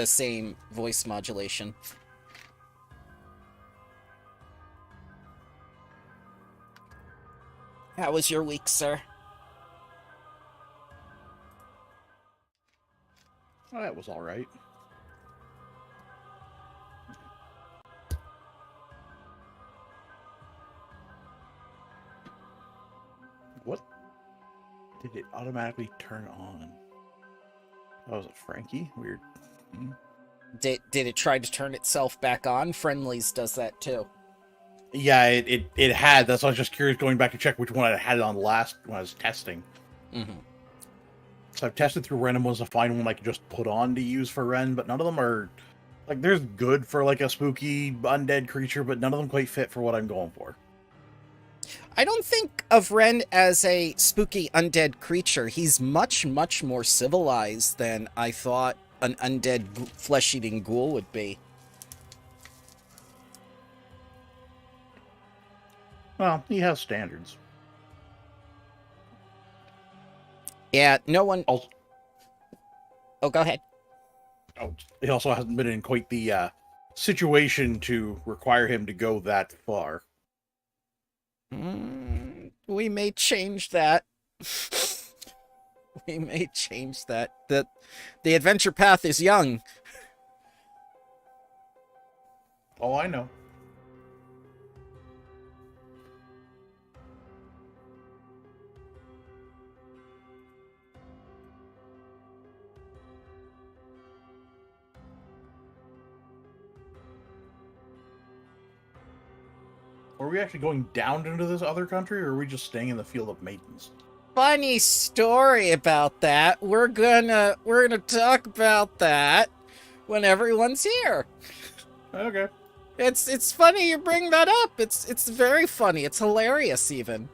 same voice modulation. How was your week, sir? Oh, that was all right. What did it automatically turn on? Oh, was it Frankie? Weird. Did it try to turn itself back on? Friendlies does that too. Yeah, it had. That's why I was just curious going back to check which one I had it on last when I was testing. Mm-hmm. So I've tested through random ones to find one I could just put on to use for Ren, but none of them are like there's good for like a spooky undead creature, but none of them quite fit for what I'm going for. I don't think of Ren as a spooky undead creature. He's much, much more civilized than I thought an undead flesh-eating ghoul would be. Well, he has standards. Yeah, no one... Also, oh, go ahead. He also hasn't been in quite the situation to require him to go that far. We may change that. We may change that. The adventure path is young. Oh, I know. Are we actually going down into this other country, or are we just staying in the Field of Maidens? Funny story about that. We're gonna talk about that when everyone's here. Okay. It's funny you bring that up. It's very funny. It's hilarious even.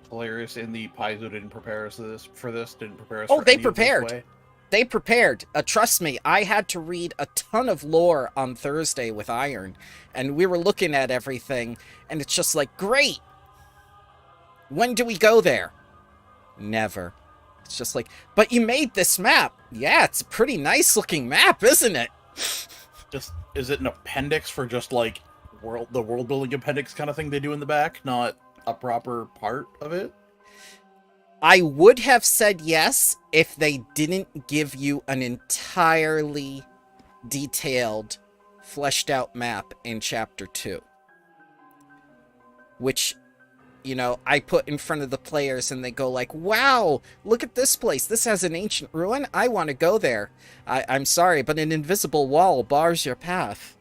Hilarious in the Paizo didn't prepare us for this, didn't prepare us Oh, for they any of this prepared. way. They prepared. Trust me, I had to read a ton of lore on Thursday with Iron, and we were looking at everything, and it's just like, great. When do we go there? Never. It's just like, but you made this map. Yeah, it's a pretty nice looking map, isn't it? Just is it an appendix for just like the world building appendix kind of thing they do in the back, not a proper part of it? I would have said yes if they didn't give you an entirely detailed, fleshed out map in Chapter 2. Which, you know, I put in front of the players and they go like, wow, look at this place. This has an ancient ruin. I want to go there. I'm sorry, but an invisible wall bars your path.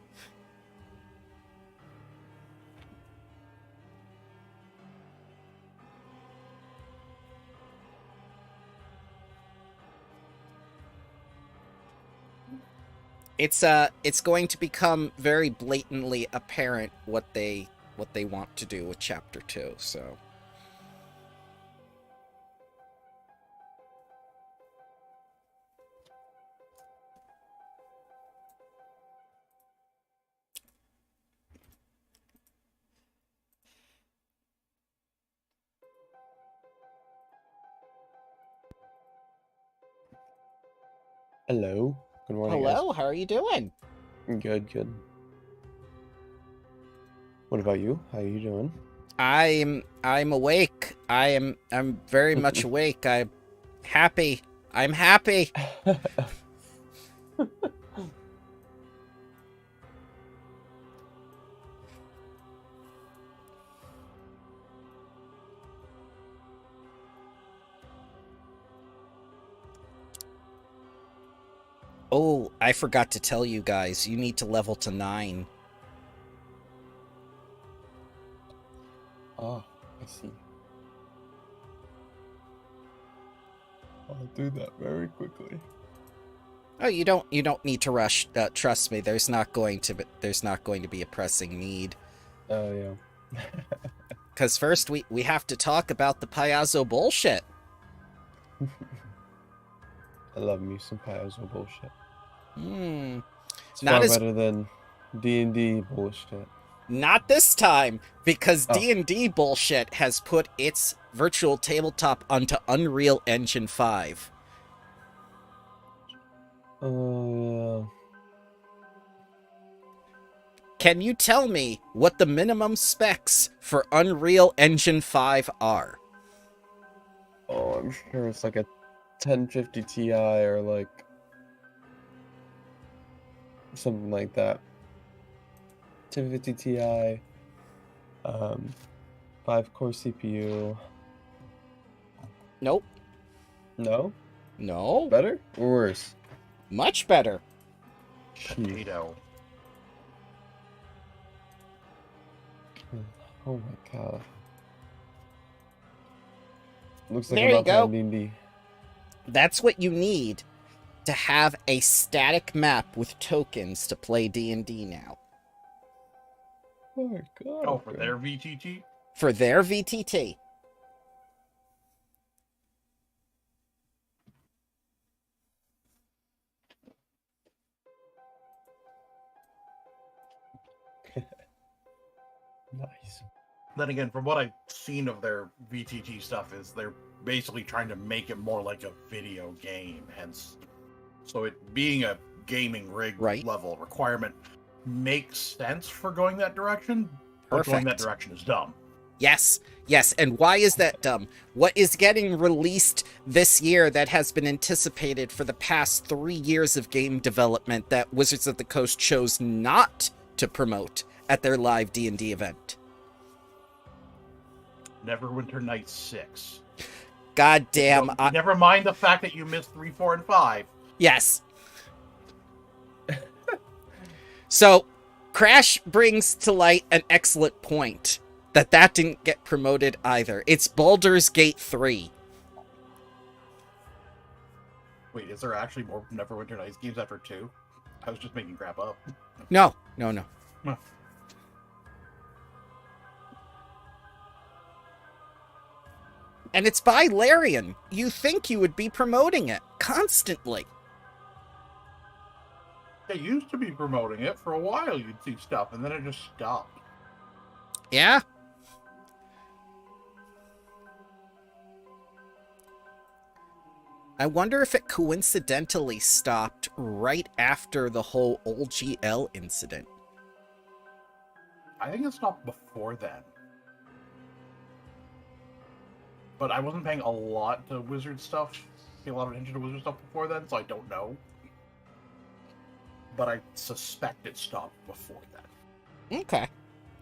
It's going to become very blatantly apparent what they want to do with Chapter 2, so. Hello. Good morning, Hello, how are you doing? guys. Good. What about you? How are you doing? I'm awake. I'm very much awake. I'm happy. I'm happy. Oh, I forgot to tell you guys. You need to level to 9. Oh, I see. I'll do that very quickly. Oh, you don't need to rush. Trust me. There's not going to be a pressing need. Oh yeah. Cuz first we have to talk about the Payaso bullshit. I love me some Paizo bullshit. Hmm. It's Not far as better than D&D bullshit. Not this time, because Oh. D&D bullshit has put its virtual tabletop onto Unreal Engine 5. Can you tell me what the minimum specs for Unreal Engine 5 are? Oh, I'm sure it's like a 1050 Ti or like something like that. 1050 Ti, 5-core CPU. Nope. No? No. Better or worse? Much better. Potato. Oh my god. Looks like There I'm you not go. playing D&D. That's what you need to have a static map with tokens to play D&D now. Oh my god. Oh, for their VTT? For their VTT. Nice. Then again, from what I've seen of their VTT stuff, is they're basically trying to make it more like a video game. Hence, so it being a gaming rig Right. level requirement makes sense for going that direction. But going that Perfect. direction is dumb. Yes, yes, and why is that dumb? What is getting released this year that has been anticipated for the past 3 years of game development that Wizards of the Coast chose not to promote at their live D&D event? Neverwinter Nights 6. God damn, So, never mind the fact that you missed 3, 4, and 5. yes. So, Crash brings to light an excellent point. That didn't get promoted either. It's Baldur's Gate 3. Wait, is there actually more Neverwinter Nights games after 2? I was just making crap up. No. Huh. And it's by Larian. You think you would be promoting it constantly. They used to be promoting it for a while. You'd see stuff, and then it just stopped. Yeah? I wonder if it coincidentally stopped right after the whole old GL incident. I think it stopped before then. But I wasn't paying a lot to Wizard stuff, paying a lot of attention to Wizard stuff before then, so I don't know. But I suspect it stopped before then. Okay.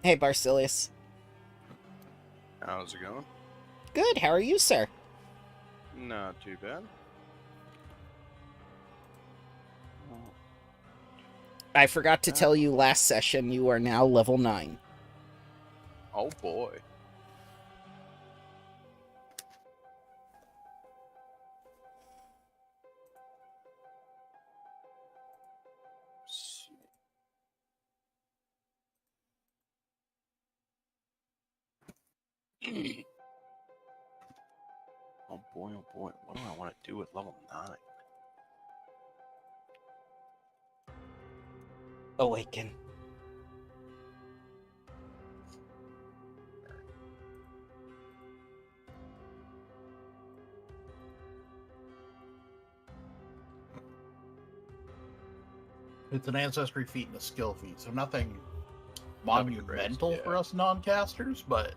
Hey, Barsilius. How's it going? Good, how are you, sir? Not too bad. I forgot to tell you last session you are now level 9. Oh boy. Oh boy, what do I want to do with level 9? Awaken. It's an ancestry feat and a skill feat, so nothing Nothing monumental crazy, for yeah. us non-casters, but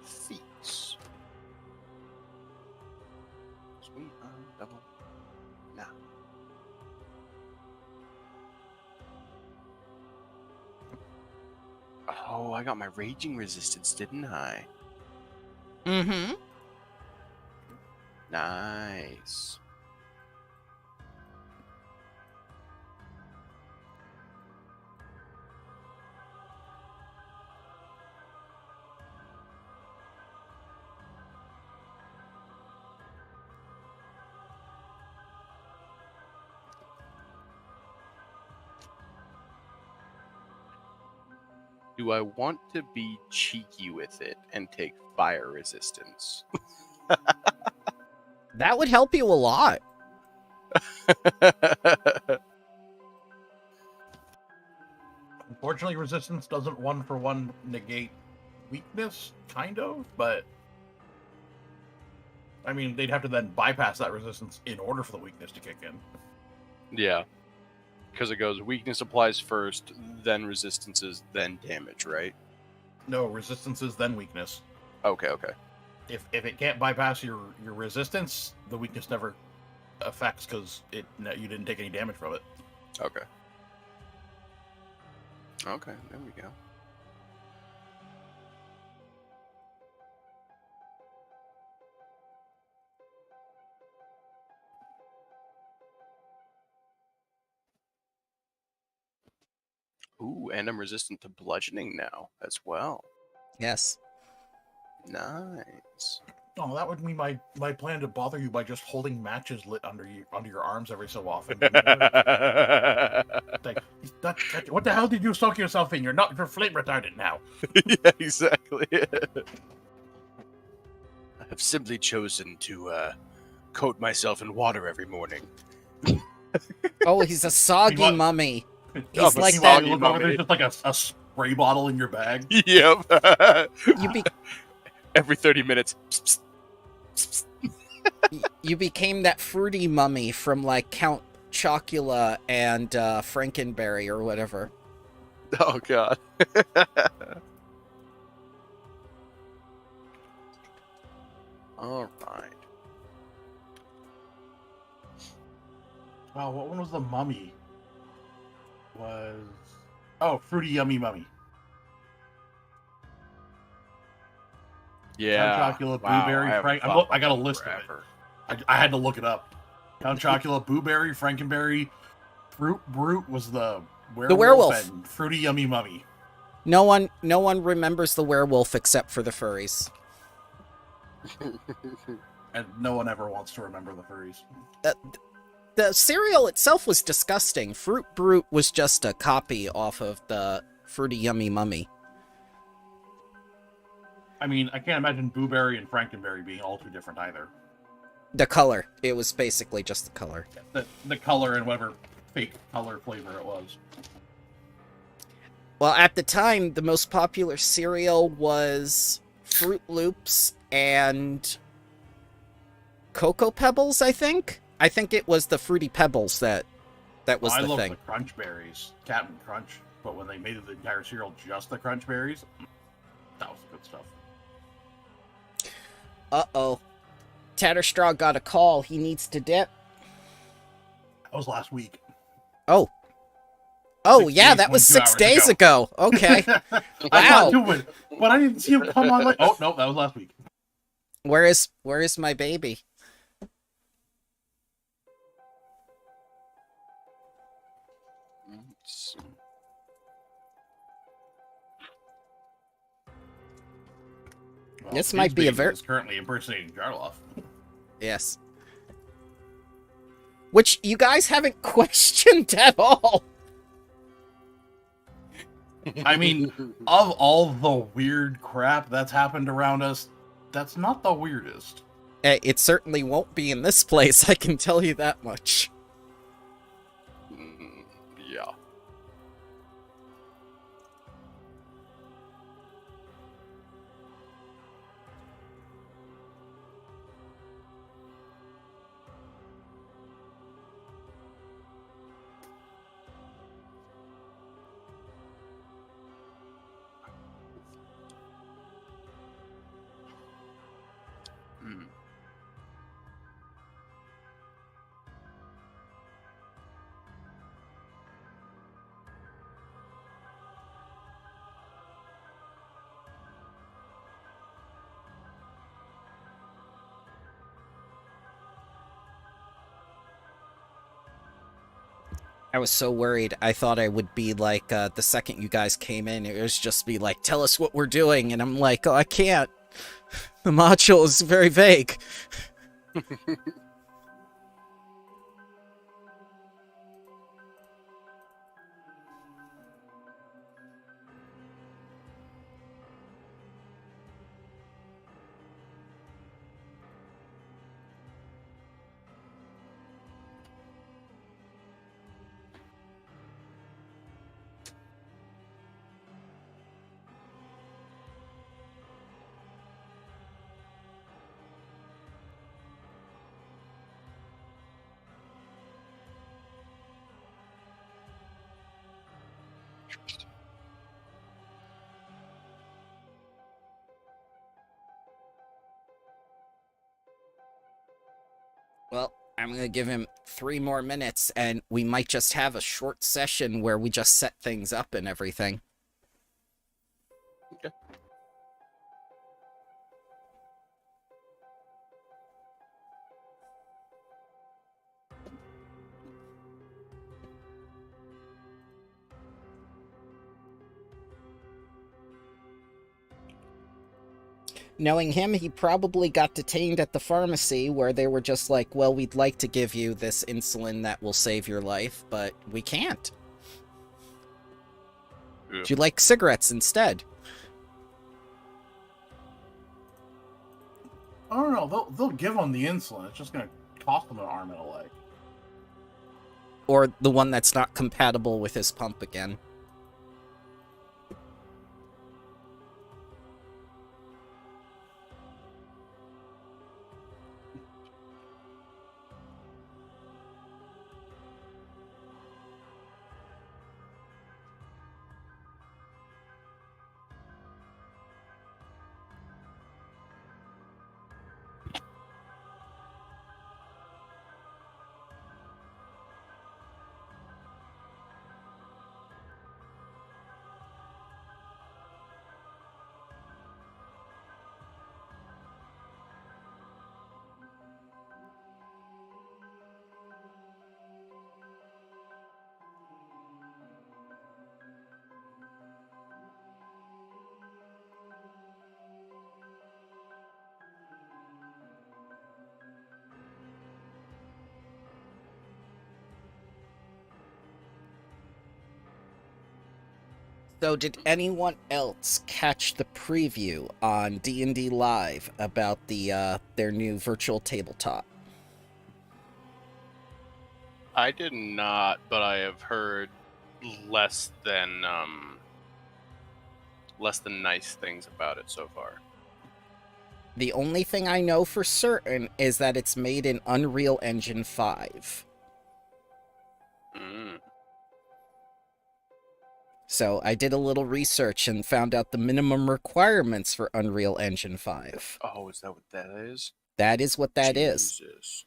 Feats. Sweet double. Nah. Oh, I got my raging resistance, didn't I? Mm-hmm. Nice. Do I want to be cheeky with it and take fire resistance? That would help you a lot. Unfortunately, resistance doesn't one-for-one negate weakness, kind of, but I mean, they'd have to then bypass that resistance in order for the weakness to kick in. Yeah. Because it goes weakness applies first, then resistances, then damage, right? No, resistances, then weakness. Okay, okay. If it can't bypass your resistance, the weakness never affects because you didn't take any damage from it. Okay. Okay, there we go. Ooh, and I'm resistant to bludgeoning now as well. Yes. Nice. Oh, that would be my plan to bother you by just holding matches lit under your arms every so often. Like, what the hell did you soak yourself in? You're flame retardant now. Yeah, exactly. I've simply chosen to coat myself in water every morning. Oh, he's a soggy what? mummy. Oh, He's but like you that. You look over, there's just like a spray bottle in your bag. Yep. You be Every 30 minutes. you became that fruity mummy from like Count Chocula and Frankenberry or whatever. Oh, God. All right. Oh, what one was the mummy? Fruity Yummy Mummy. Yeah. Count Chocula, Wow, Blueberry, I haven't Frank. thought I got a about list of it. forever. I had to look it up. Count Chocula, Blueberry, Frankenberry, Fruit Brute was the werewolf. and Fruity Yummy Mummy. No one remembers the werewolf except for the furries. And no one ever wants to remember the furries. The cereal itself was disgusting. Fruit Brute was just a copy off of the Fruity Yummy Mummy. I mean, I can't imagine Blueberry and Frankenberry being all too different either. The color. It was basically just the color. The color and whatever fake color flavor it was. Well, at the time, the most popular cereal was Fruit Loops and Cocoa Pebbles, I think. I think it was the Fruity Pebbles that was I the love thing. the Crunch Berries, Captain Crunch, but when they made the entire cereal just the Crunch Berries, that was good stuff. Uh-oh. Tatterstraw got a call. He needs to dip. That was last week. Oh. Oh, 6 yeah, days, that was 22 6 hours days ago. Okay. I thought Wow. too, but I didn't see him come on. Oh no, that was last week. Where is my baby? Well, This his might be a baby very... is currently impersonating Jarloff. Yes. Which you guys haven't questioned at all. I mean, of all the weird crap that's happened around us, that's not the weirdest. It certainly won't be in this place, I can tell you that much. Yeah. Hmm. I was so worried. I thought I would be like, the second you guys came in, it was just be like, tell us what we're doing. And I'm like, oh, I can't. The module is very vague. Well, I'm gonna give him 3 more minutes, and we might just have a short session where we just set things up and everything. Okay. Knowing him, he probably got detained at the pharmacy where they were just like, well, we'd like to give you this insulin that will save your life, but we can't. Yeah. Would you like cigarettes instead? I don't know. They'll give them the insulin. It's just gonna cost them an arm and a leg. Or the one that's not compatible with his pump again? So did anyone else catch the preview on D&D Live about their new virtual tabletop? I did not, but I have heard less than nice things about it so far. The only thing I know for certain is that it's made in Unreal Engine 5. Mm. So I did a little research and found out the minimum requirements for Unreal Engine 5. Oh, is that what that is? That is what that is. Jesus.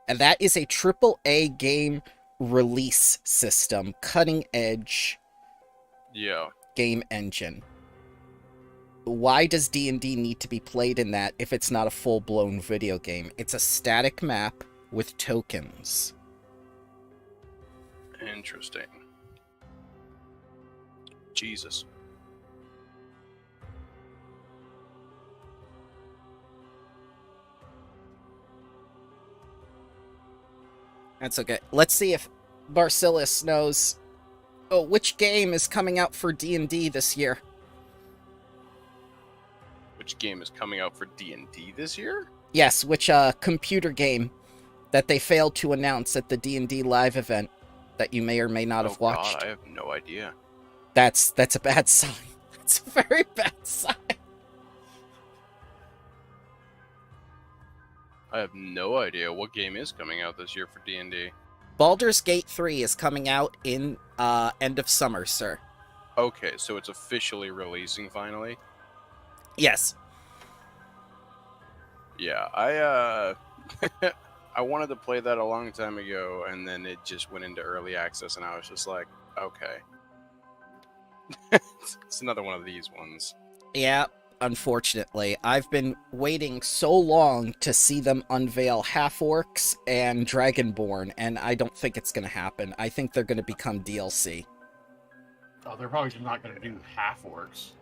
And that is a AAA game release system, cutting edge Yeah. game engine. Why does D&D need to be played in that if it's not a full-blown video game? It's a static map with tokens. Interesting. Jesus. That's okay. Let's see if Barcillus knows. Oh, which game is coming out for D&D this year? Which game is coming out for D&D this year? Yes, which computer game that they failed to announce at the D&D Live event that you may or may not have watched. God, I have no idea. That's a bad sign. That's a very bad sign. I have no idea what game is coming out this year for D&D. Baldur's Gate 3 is coming out in end of summer, sir. Okay, so it's officially releasing finally. Yes. Yeah, I I wanted to play that a long time ago, and then it just went into early access, and I was just like, okay. It's another one of these ones. Yeah, unfortunately. I've been waiting so long to see them unveil Half-Orcs and Dragonborn, and I don't think it's going to happen. I think they're going to become DLC. Oh, they're probably just not going to do half orcs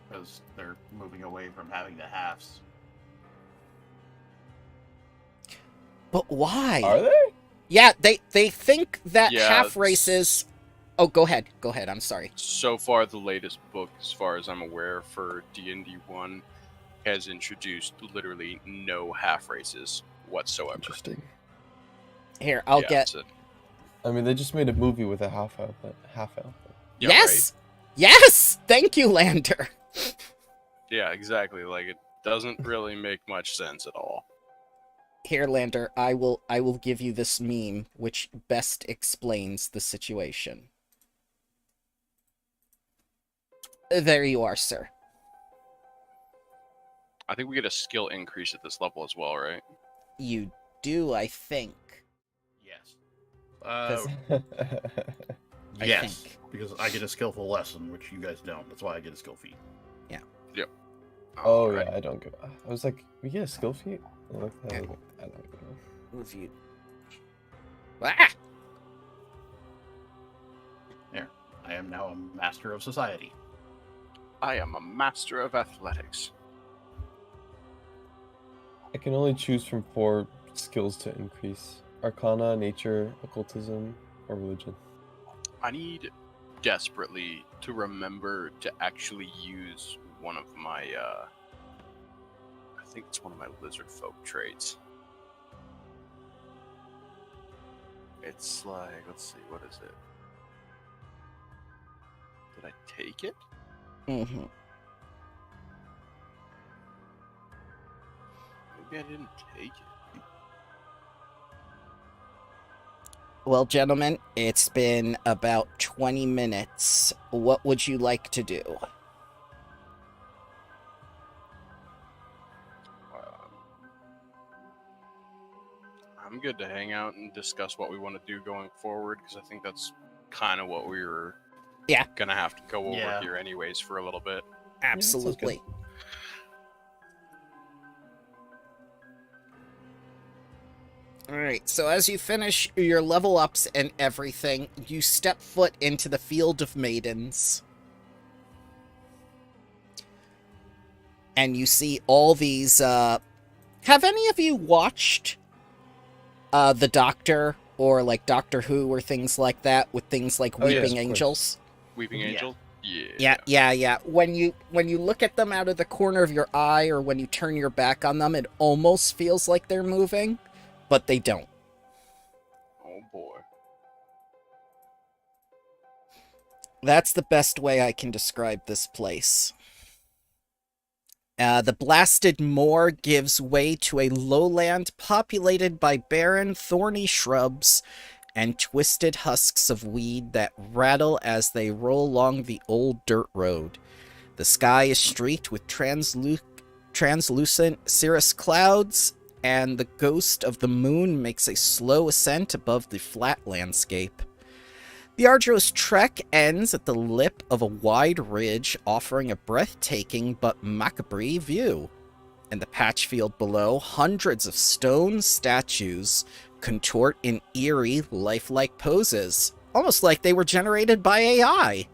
because they're moving away from having the halves. But why? Are they? Yeah, they think that Yeah, half races... Oh, go ahead. Go ahead. I'm sorry. So far, the latest book, as far as I'm aware, for D&D 1 has introduced literally no half races whatsoever. Interesting. Here, I'll Yeah, get... it's a- I mean, they just made a movie with a half elf. yeah, Yes! Yes! Thank you, Lander! right? Yeah, exactly. Like, it doesn't really make much sense at all. Here, Lander, I will give you this meme, which best explains the situation. There you are, sir. I think we get a skill increase at this level as well, right? You do, I think. Yes. 'Cause- I Yes, think. because I get a skillful lesson, which you guys don't. That's why I get a skill feat. Oh Alright. yeah, I don't go. I was like, we get a skill feat? I looked at it, Yeah. I don't even know. Move you. Ah! I am now a master of society. I am a master of athletics. I can only choose from 4 skills to increase: Arcana, Nature, Occultism, or Religion. I need desperately to remember to actually use one of my, I think it's one of my lizard folk traits. It's like, let's see, what is it? Did I take it? Mhm. Maybe I didn't take it. Well, gentlemen, it's been about 20 minutes. What would you like to do? I'm good to hang out and discuss what we want to do going forward, because I think that's kind of what we were gonna have to go over here anyways for a little bit. Absolutely. Alright, so as you finish your level ups and everything, you step foot into the Field of Maidens. And you see all these, have any of you watched The Doctor, or like Doctor Who, or things like that, with things like Oh, yes, Weeping of course. Angels? Weeping Yeah. Angel? Yeah. Yeah. When you look at them out of the corner of your eye, or when you turn your back on them, it almost feels like they're moving, but they don't. Oh boy. That's the best way I can describe this place. The blasted moor gives way to a lowland populated by barren, thorny shrubs and twisted husks of weed that rattle as they roll along the old dirt road. The sky is streaked with translucent cirrus clouds, and the ghost of the moon makes a slow ascent above the flat landscape. The arduous trek ends at the lip of a wide ridge, offering a breathtaking but macabre view. In the patch field below, hundreds of stone statues contort in eerie, lifelike poses, almost like they were generated by AI.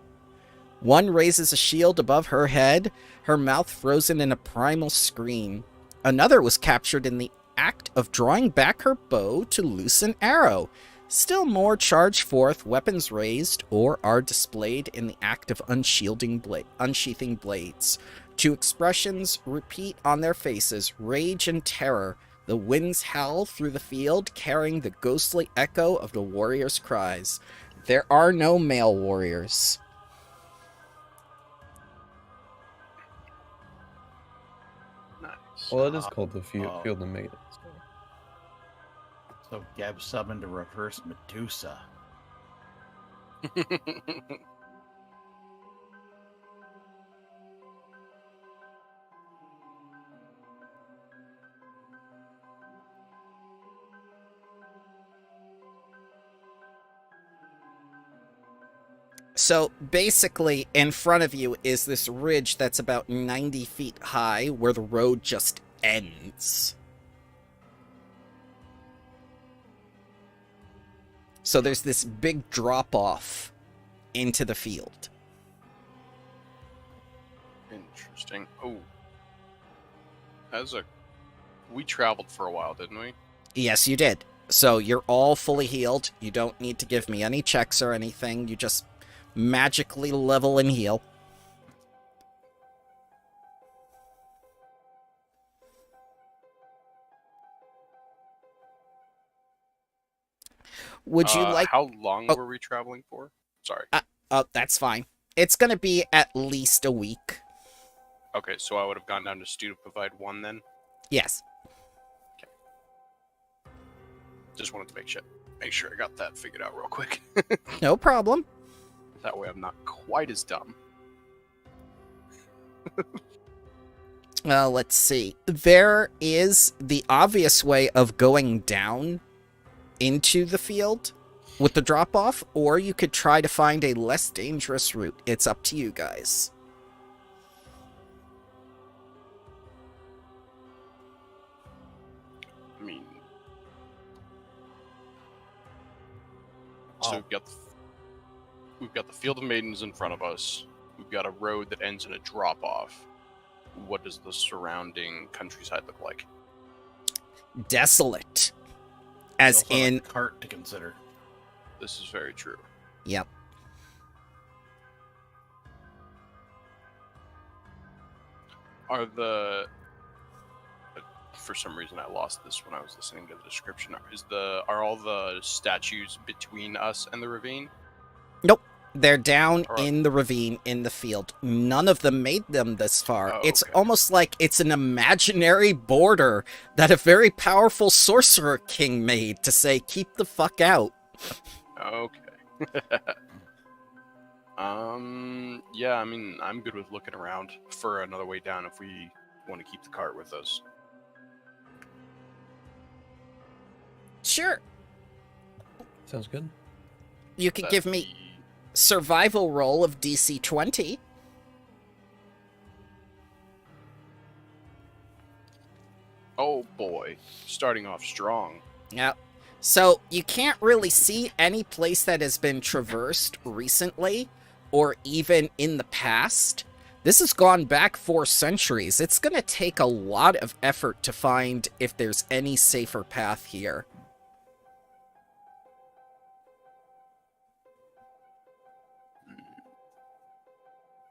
One raises a shield above her head, her mouth frozen in a primal scream. Another was captured in the act of drawing back her bow to loose an arrow. Still more charge forth, weapons raised, or are displayed in the act of unsheathing blades. Two expressions repeat on their faces, rage and terror. The winds howl through the field, carrying the ghostly echo of the warriors' cries. There are no male warriors. Nice. Well, it is called the Field of Maidens. So Geb summoned a reverse Medusa. So basically, in front of you is this ridge that's about 90 feet high, where the road just ends. So there's this big drop-off into the field. Interesting. Oh. We traveled for a while, didn't we? Yes, you did. So you're all fully healed. You don't need to give me any checks or anything. You just magically level and heal. Would you like... How long Oh. were we traveling for? Sorry. that's fine. It's gonna be at least a week. Okay, so I would have gone down to Stu to provide one then? Yes. Just wanted to make sure I got that figured out real quick. No problem. That way I'm not quite as dumb. Let's see. There is the obvious way of going down into the field with the drop-off, or you could try to find a less dangerous route. It's up to you guys. I mean, so we've got the Field of Maidens in front of us. We've got a road that ends in a drop-off. What does the surrounding countryside look like? Desolate. As in... a cart to consider. This is very true. Yep. Are the... For some reason I lost this when I was listening to the description. Are all the statues between us and the ravine? Nope. They're down All right. in the ravine in the field. None of them made them this far. Oh, It's okay. almost like it's an imaginary border that a very powerful sorcerer king made to say, keep the fuck out. Okay. Yeah, I mean, I'm good with looking around for another way down if we want to keep the cart with us. Sure. Sounds good. You could give me The- survival roll of DC 20. Oh boy, starting off strong. Yep. So you can't really see any place that has been traversed recently or even in the past. This has gone back 4 centuries. It's going to take a lot of effort to find if there's any safer path here.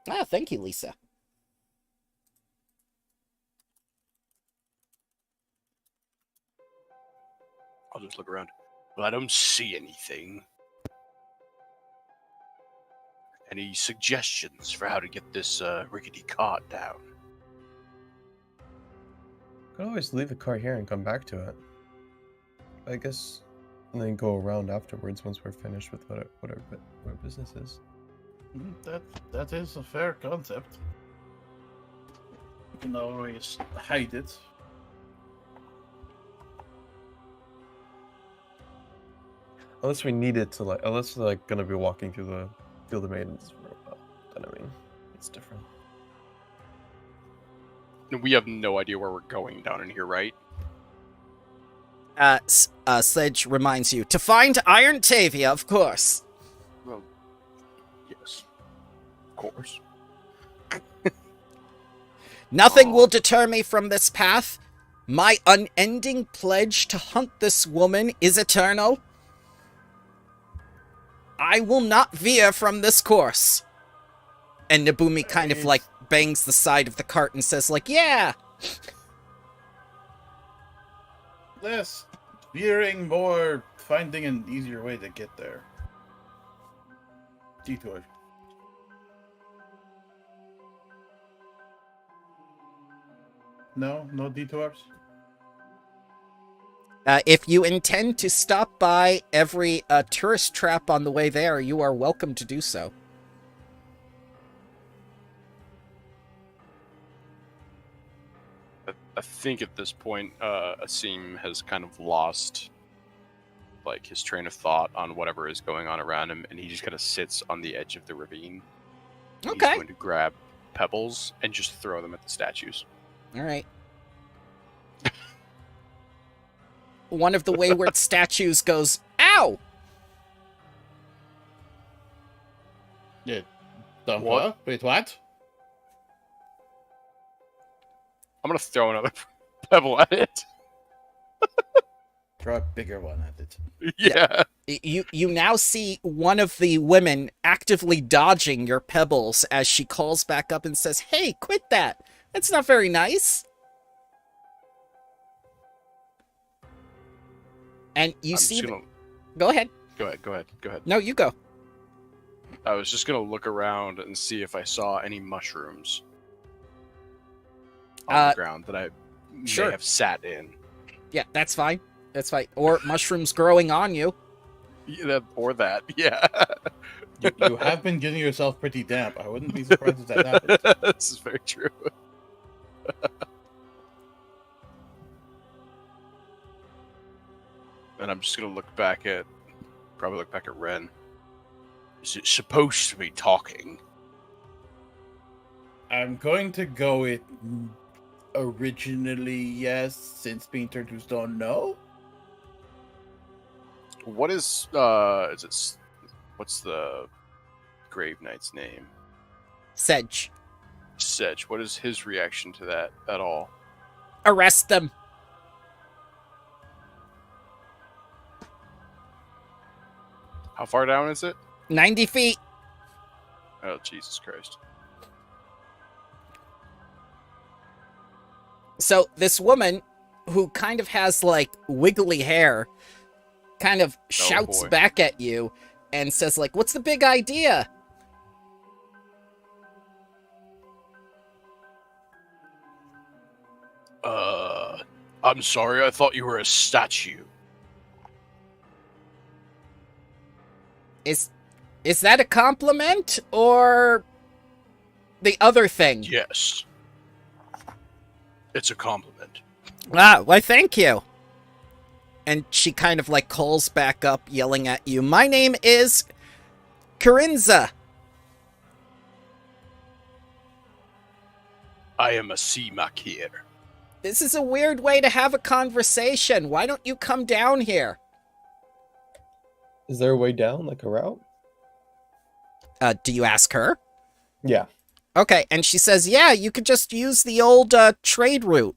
Ah, thank you, Lisa. I'll just look around. Well, I don't see anything. Any suggestions for how to get this rickety cart down? Could always leave the car here and come back to it. I guess, and then go around afterwards once we're finished with what our business is. That is a fair concept. You can always hide it. Unless we need it to unless we're gonna be walking through the Field of Maidens for a while. Then I mean, it's different. We have no idea where we're going down in here, right? Sledge reminds you to find Iron Taviah, of course. Well, yes. Of course. Nothing will deter me from this path. My unending pledge to hunt this woman is eternal. I will not veer from this course. And Nabumi kind of bangs the side of the cart and says yeah. Less veering, more finding an easier way to get there. Detour. No detours? If you intend to stop by every tourist trap on the way there, you are welcome to do so. I think at this point, Asim has kind of lost his train of thought on whatever is going on around him, and he just kind of sits on the edge of the ravine. Okay. He's going to grab pebbles and just throw them at the statues. All right. One of the wayward statues goes, ow! Yeah. What? Wait, what? I'm going to throw another pebble at it. Throw a bigger one at it. Yeah. You now see one of the women actively dodging your pebbles as she calls back up and says, hey, quit that. That's not very nice. And you see... Go ahead. Go ahead. No, you go. I was just going to look around and see if I saw any mushrooms on the ground that I sure. may have sat in. Yeah, that's fine. That's fine. Or mushrooms growing on you. Yeah, or that, yeah. You have been getting yourself pretty damp. I wouldn't be surprised if that happened. This is very true. And I'm just gonna probably look back at Ren. Is it supposed to be talking? I'm going to go with originally yes, since being turned to stone, no. What is what's the Grave Knight's name? Sedge. Sedge. What is his reaction to that at all? Arrest them. How far down is it? 90 feet. Oh, Jesus Christ. So this woman, who kind of has, like, wiggly hair, kind of shouts boy. back at you and says, like, what's the big idea? I'm sorry, I thought you were a statue. Is that a compliment, or the other thing? Yes. It's a compliment. Ah, why thank you. And she kind of, like, calls back up, yelling at you, my name is Corinza. I am a sea Makir. This is a weird way to have a conversation. Why don't you come down here? Is there a way down, like a route? Do you ask her? Yeah. Okay, and she says, yeah, you could just use the old trade route.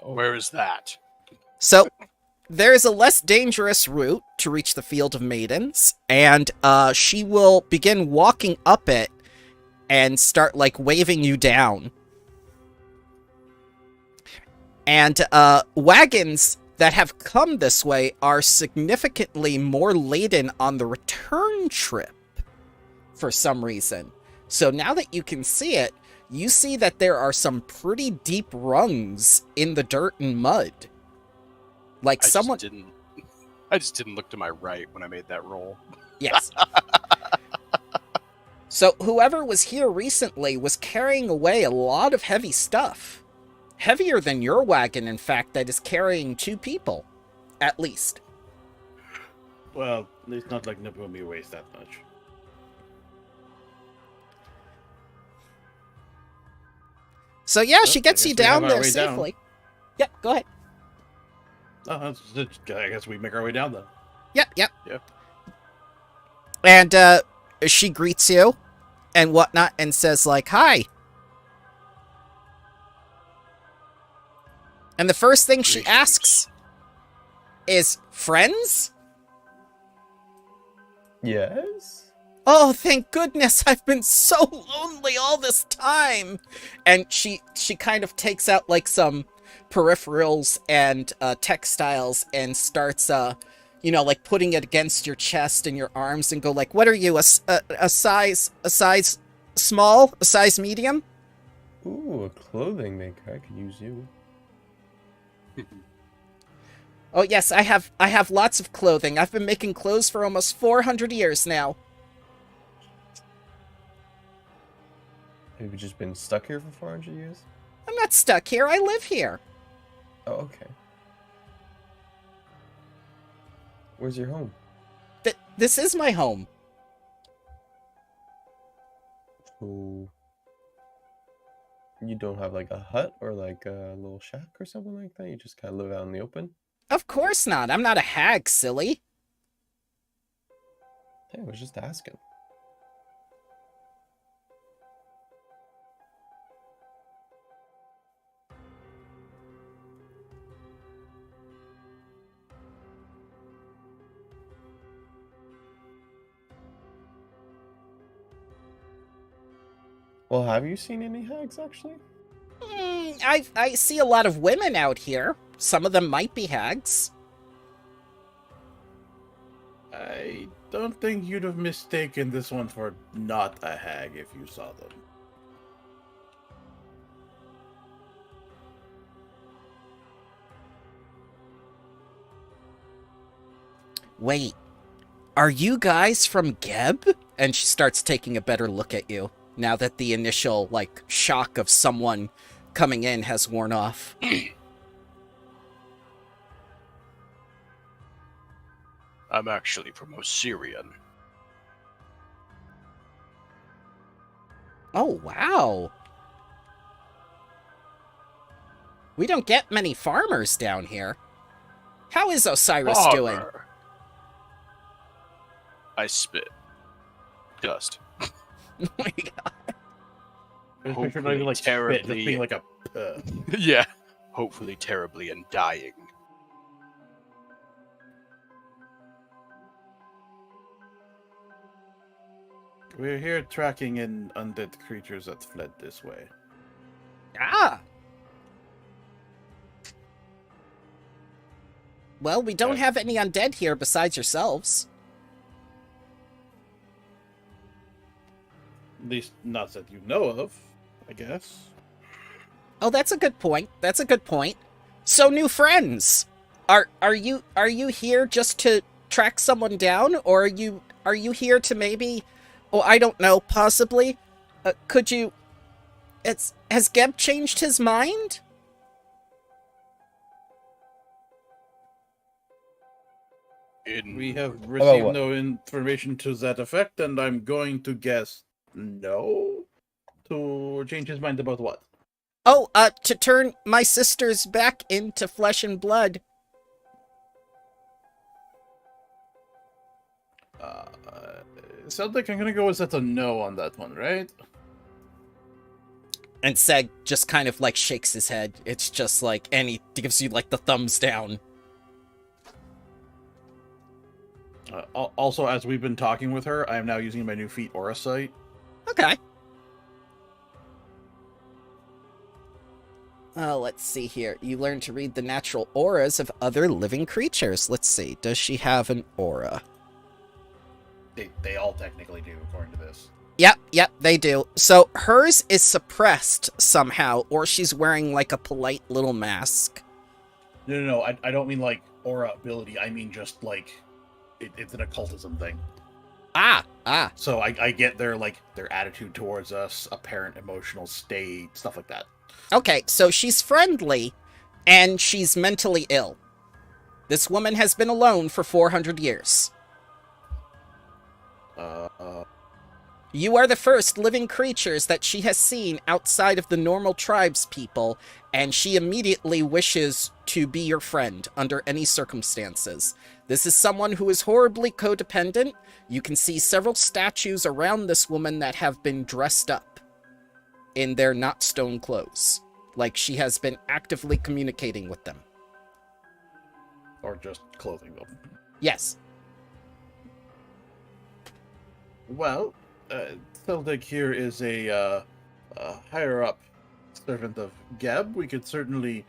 Where is that? So, there is a less dangerous route to reach the Field of Maidens, and she will begin walking up it and start, like, waving you down. And wagons that have come this way are significantly more laden on the return trip for some reason. So now that you can see it, you see that there are some pretty deep rungs in the dirt and mud. Like someone... I just didn't look to my right when I made that roll. Yes. So whoever was here recently was carrying away a lot of heavy stuff. Heavier than your wagon, in fact, that is carrying 2 people. At least. Well, it's not like Nabomi weighs that much. So yeah, Well, she I gets guess you we have down our there way down. safely. Yeah, go ahead. Oh, I guess we make our way down then. Yep. Yeah. And she greets you and whatnot and says, like, hi. And the first thing she asks is, friends? Yes? Oh, thank goodness, I've been so lonely all this time. And she kind of takes out, like, some peripherals and textiles and starts, like, putting it against your chest and your arms and go, like, what are you, a size small? A size medium? Ooh, a clothing maker. I could use you. Oh, yes, I have lots of clothing. I've been making clothes for almost 400 years now. Have you just been stuck here for 400 years? I'm not stuck here. I live here. Oh, okay. Where's your home? This is my home. So you don't have like a hut or like a little shack or something like that? You just kind of live out in the open? Of course not. I'm not a hag, silly. Hey, I was just asking. Well, have you seen any hags actually? I see a lot of women out here. Some of them might be hags. I don't think you'd have mistaken this one for not a hag if you saw them. Wait, are you guys from Geb? And she starts taking a better look at you. now that the initial, like, shock of someone coming in has worn off. I'm actually from Osirian. Oh, wow. We don't get many farmers down here. How is Osiris doing? Farmer. I spit. Dust. Oh my god. Just picture not even like Terribly. spit, just being like a. Yeah. Hopefully terribly and dying. We're here tracking in undead creatures that fled this way. Ah! Well, we don't have any undead here besides yourselves. At least not that you know of, I guess. Oh, that's a good point. That's a good point. So, new friends. Are you here just to track someone down, or are you here to maybe, oh, I don't know, possibly? Could you? Has Geb changed his mind? We have about received what? no information to that effect, and I'm going to guess no. To change his mind about what? Oh, to turn my sisters back into flesh and blood. Sounds like I'm gonna go with that's a no on that one, right? And Seg just kind of like shakes his head. It's just like, and he gives you like the thumbs down. Also, as we've been talking with her, I am now using my new feat Aura Sight. Okay. Let's see here. You learn to read the natural auras of other living creatures. Let's see. Does she have an aura? They all technically do, according to this. Yep, they do. So hers is suppressed somehow, or she's wearing like a polite little mask. No, I don't mean like aura ability. I mean just like it's an occultism thing. Ah. So I get their attitude towards us, apparent emotional state, stuff like that. Okay, so she's friendly, and she's mentally ill. This woman has been alone for 400 years. You are the first living creatures that she has seen outside of the normal tribes people, and she immediately wishes to be your friend under any circumstances. This is someone who is horribly codependent. You can see several statues around this woman that have been dressed up in their not stone clothes. Like she has been actively communicating with them. Or just clothing them. Yes. Well, Theldek here is a higher up servant of Geb. We could certainly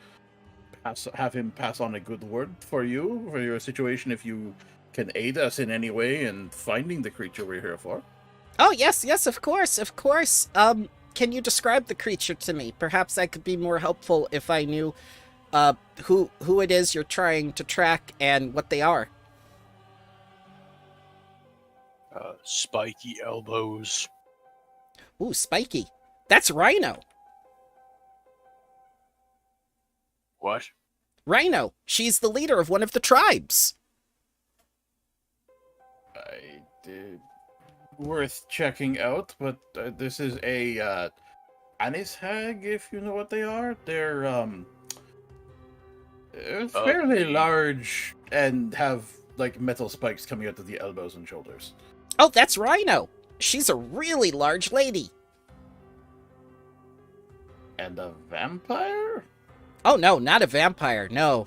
have him pass on a good word for you, for your situation, if you can aid us in any way in finding the creature we're here for. Oh, yes, of course. Can you describe the creature to me? Perhaps I could be more helpful if I knew who it is you're trying to track and what they are. Spiky elbows. Ooh, spiky. That's Rhino. What? Rhino. She's the leader of one of the tribes. Worth checking out, but this is a Anis hag, if you know what they are. They're fairly large and have like metal spikes coming out of the elbows and shoulders. Oh, that's Rhino. She's a really large lady. And a vampire? Oh, no, not a vampire. No.